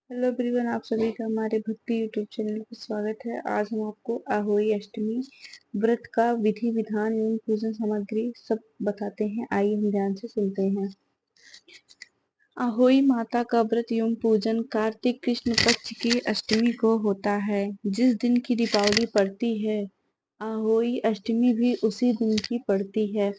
Hello everyone, आप सभी का हमारे भक्ति यूट्यूब चैनल पर स्वागत है। आज हम आपको आहोई अष्टमी व्रत का विधि विधान एवं पूजन सामग्री सब बताते हैं। आइए हम ध्यान से सुनते हैं। आहोई माता का व्रत एवं पूजन कार्तिक कृष्ण पक्ष की अष्टमी को होता है, जिस दिन की दीपावली पड़ती है। आहोई अष्टमी भी उसी दिन की पड़ती है।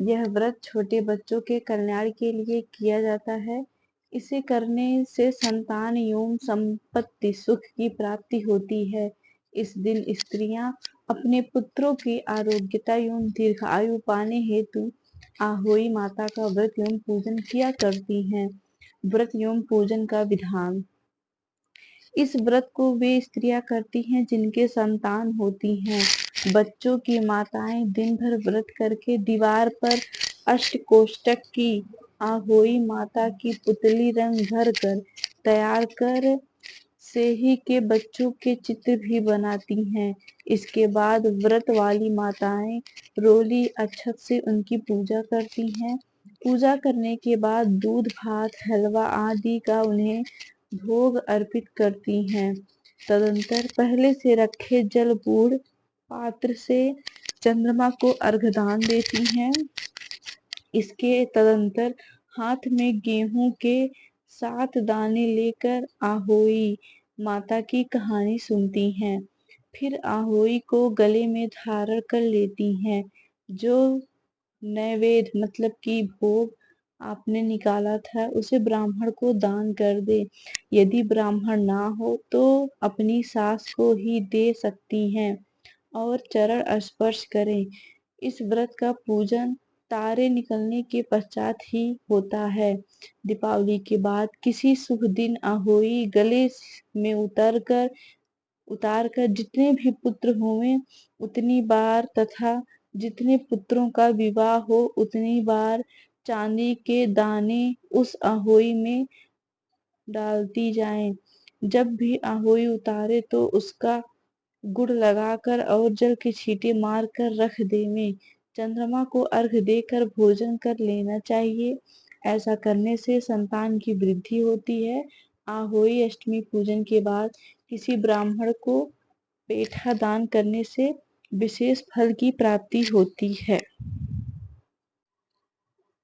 यह व्रत छोटे बच्चों के कल्याण के लिए किया जाता है। इसे करने से संतान एवं संपत्ति सुख की प्राप्ति होती है। इस दिन स्त्रियां अपने पुत्रों की आरोग्यता एवं दीर्घायु पाने हेतु आहोई माता का व्रत एवं पूजन किया करती हैं। व्रत एवं पूजन का विधान। इस व्रत को वे स्त्रियां करती हैं जिनके संतान होती हैं। बच्चों की माताएं दिन भर व्रत करके दीवार पर अष्टकोष्ठक की आहोई माता की पुतली रंग भर कर तैयार कर से ही के बच्चों के चित्र भी बनाती हैं। इसके बाद व्रत वाली माताएं रोली अक्षत से उनकी पूजा करती हैं। पूजा करने के बाद दूध भात हलवा आदि का उन्हें भोग अर्पित करती हैं। तदंतर पहले से रखे जल बूढ़ पात्र से चंद्रमा को अर्घदान देती हैं। इसके तदंतर हाथ में गेहूं के 7 दाने लेकर आहोई माता की कहानी सुनती हैं। फिर आहोई को गले में धारण कर लेती हैं। जो नैवेद्य मतलब कि भोग आपने निकाला था उसे ब्राह्मण को दान कर दे। यदि ब्राह्मण ना हो तो अपनी सास को ही दे सकती हैं और चरण स्पर्श करें। इस व्रत का पूजन तारे निकलने के पश्चात ही होता है। दीपावली के बाद किसी शुभ दिन आहोई गले में उतार कर जितने भी पुत्र हुए उतनी बार तथा जितने पुत्रों का विवाह हो उतनी बार चांदी के दाने उस आहोई में डालती जाएं। जब भी आहोई उतारे तो उसका गुड़ लगाकर और जल के छींटे मार कर रख देवें। चंद्रमा को अर्घ देकर भोजन कर लेना चाहिए। ऐसा करने से संतान की वृद्धि होती है। आहोई अष्टमी पूजन के बाद किसी ब्राह्मण को पेठा दान करने से विशेष फल की प्राप्ति होती है।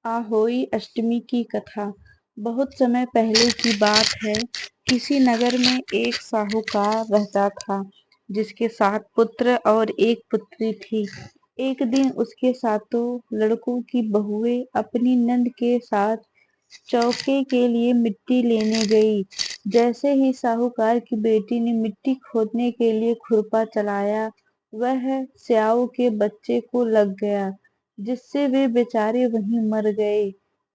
आहोई अष्टमी की कथा। बहुत समय पहले की बात है। किसी नगर में एक साहूकार रहता था जिसके 7 पुत्र और एक पुत्री थी। एक दिन उसके सातों लड़कों की बहुएं अपनी नंद के साथ चौके के लिए मिट्टी लेने गई। जैसे ही साहूकार की बेटी ने मिट्टी खोदने के लिए खुरपा चलाया, वह स्याऊ के बच्चे को लग गया, जिससे वे बेचारे वहीं मर गए।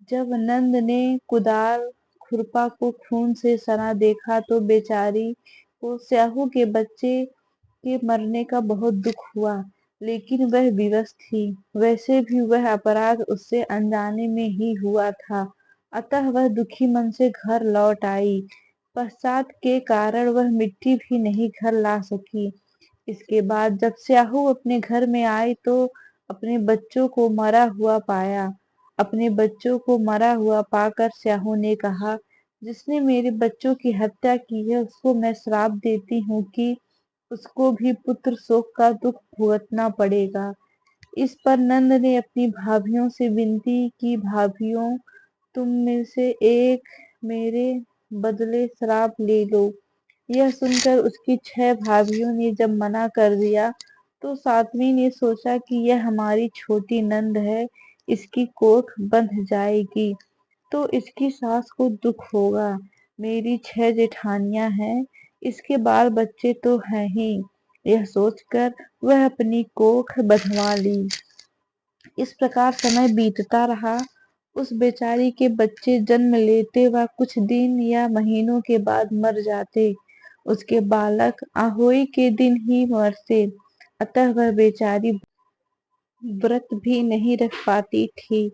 जब नंद ने कुदाल खुरपा को खून से सना देखा तो बेचारी को स्याहू के बच्चे के मरने का बहुत दुख हुआ, लेकिन वह विवश थी। वैसे भी वह अपराध उससे अनजाने में ही हुआ था, अतः वह दुखी मन से घर लौट आई। पश्चात के कारण वह मिट्टी भी नहीं घर ला सकी। इसके बाद जब स्याहू अपने घर में आई तो अपने बच्चों को मरा हुआ पाया। अपने बच्चों को मरा हुआ पाकर स्याहू ने कहा, जिसने मेरे बच्चों की हत्या की है उसको मैं श्राप देती हूँ कि उसको भी पुत्र शोक का दुख भुगतना पड़ेगा। इस पर नंद ने अपनी भाभियों से विनती की, भाभियों तुम में से एक मेरे बदले श्राप ले लो। यह सुनकर उसकी 6 भाभियों ने जब मना कर दिया तो 7वीं ने सोचा कि यह हमारी छोटी नंद है, इसकी कोख बंध जाएगी तो इसकी सास को दुख होगा। मेरी 6 जेठानियां हैं, इसके बाल बच्चे तो हैं ही। यह सोचकर वह अपनी कोख बंधवा ली। इस प्रकार समय बीतता रहा। उस बेचारी के बच्चे जन्म लेते व कुछ दिन या महीनों के बाद मर जाते। उसके बालक आहोई के दिन ही मरते, अतः वह बेचारी व्रत भी नहीं रख पाती थी।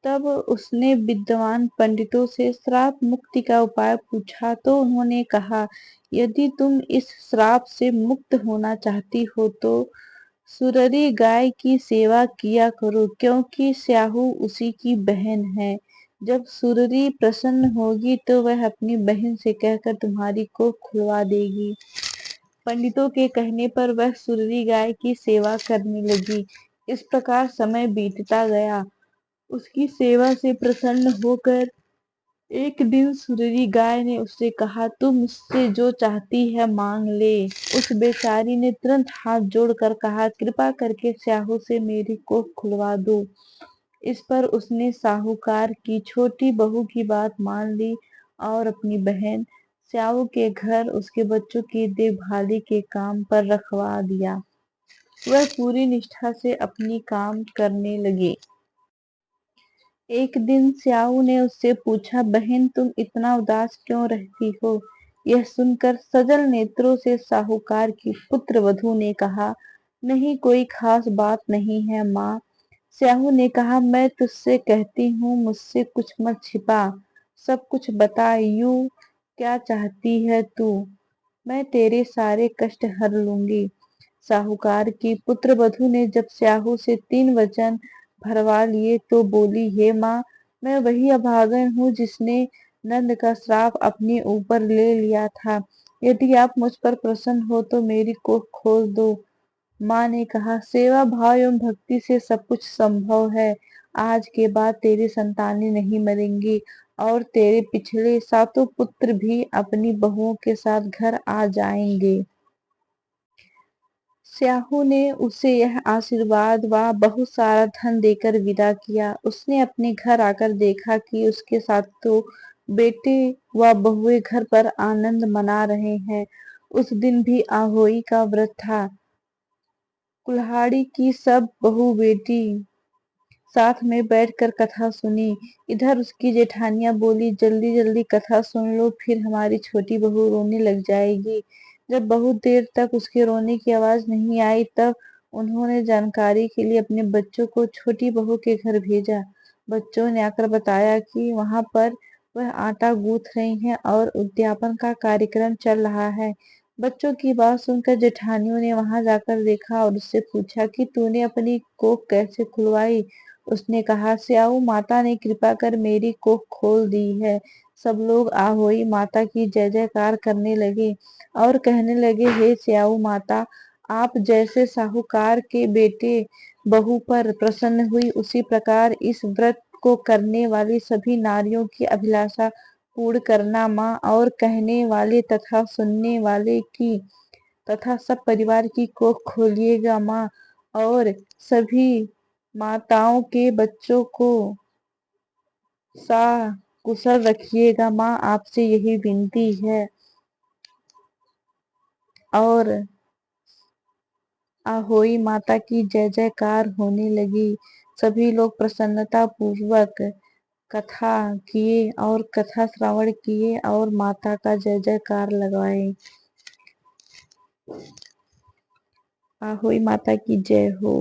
तब उसने विद्वान पंडितों से श्राप मुक्ति का उपाय पूछा तो उन्होंने कहा, यदि तुम इस श्राप से मुक्त होना चाहती हो तो सुररी गाय की सेवा किया करो, क्योंकि स्याहू उसी की बहन है। जब सुररी प्रसन्न होगी तो वह अपनी बहन से कहकर तुम्हारी कोख खुलवा देगी। पंडितों के कहने पर वह सुररी गाय की सेवा करने लगी। इस प्रकार समय बीतता गया। उसकी सेवा से प्रसन्न होकर एक दिन सुररी गाय ने उससे कहा, तू मुझसे जो चाहती है मांग ले। उस बेचारी ने तुरंत हाथ जोड़कर कहा, कृपा करके स्याहू से मेरी कोख खुलवा दो। इस पर उसने साहूकार की छोटी बहू की बात मान ली और अपनी बहन स्याऊ के घर उसके बच्चों की देखभाली के काम पर रखवा दिया। वह पूरी निष्ठा से अपनी काम करने लगी। एक दिन स्याऊ ने उससे पूछा, बहन तुम इतना उदास क्यों रहती हो? यह सुनकर सजल नेत्रों से साहूकार की पुत्र वधू ने कहा, नहीं कोई खास बात नहीं है माँ। स्याहू ने कहा, मैं तुझसे कहती हूँ मुझसे कुछ मत छिपा, सब कुछ बता, यूं क्या चाहती है तू? मैं तेरे सारे कष्ट हर लूंगी। साहूकार की पुत्र वधू ने जब स्याहू से 3 वचन भरवा लिए तो बोली, हे माँ, मैं वही अभागन हूँ जिसने नंद का श्राप अपने ऊपर ले लिया था। यदि आप मुझ पर प्रसन्न हो तो मेरी कोख खोल दो। माँ ने कहा, सेवा भाव एवं भक्ति से सब कुछ संभव है। आज के बाद तेरी संतानें नहीं मरेंगी और तेरे पिछले 7 पुत्र भी अपनी बहुओं के साथ घर आ जाएंगे। स्याहू ने उसे यह आशीर्वाद व बहुत सारा धन देकर विदा किया। उसने अपने घर आकर देखा कि उसके साथ तो बेटे व बहुएं घर पर आनंद मना रहे हैं। उस दिन भी आहोई का व्रत था। कुल्हाड़ी की सब बहू बेटी साथ में बैठकर कथा सुनी। इधर उसकी जेठानियां बोली, जल्दी जल्दी कथा सुन लो, फिर हमारी छोटी बहू रोने लग जाएगी। जब बहुत देर तक उसके रोने की आवाज नहीं आई तब उन्होंने जानकारी के लिए अपने बच्चों को छोटी बहू के घर भेजा। बच्चों ने आकर बताया कि वहां पर वह आटा गूंथ रही हैं और उद्यापन का कार्यक्रम चल रहा है। बच्चों की बात सुनकर जेठानियों ने वहां जाकर देखा और उससे पूछा कि तूने अपनी कोख कैसे खुलवाई? उसने कहा, स्याऊ माता ने कृपा कर मेरी कोख खोल दी है। सब लोग आहोई माता की जय जयकार करने लगे और कहने लगे, हे स्याऊ माता, आप जैसे साहूकार के बेटे बहू पर प्रसन्न हुई उसी प्रकार इस व्रत को करने वाली सभी नारियों की अभिलाषा पूर्ण करना माँ, और कहने वाले तथा सुनने वाले की तथा सब परिवार की कोख खोलिएगा माँ, और सभी माताओं के बच्चों को सा कुशल रखिएगा माँ, आपसे यही विनती है। और आहोई माता की जय जयकार होने लगी। सभी लोग प्रसन्नता पूर्वक कथा किए और कथा श्रवण किए और माता का जय जयकार लगाए। आहोई माता की जय हो।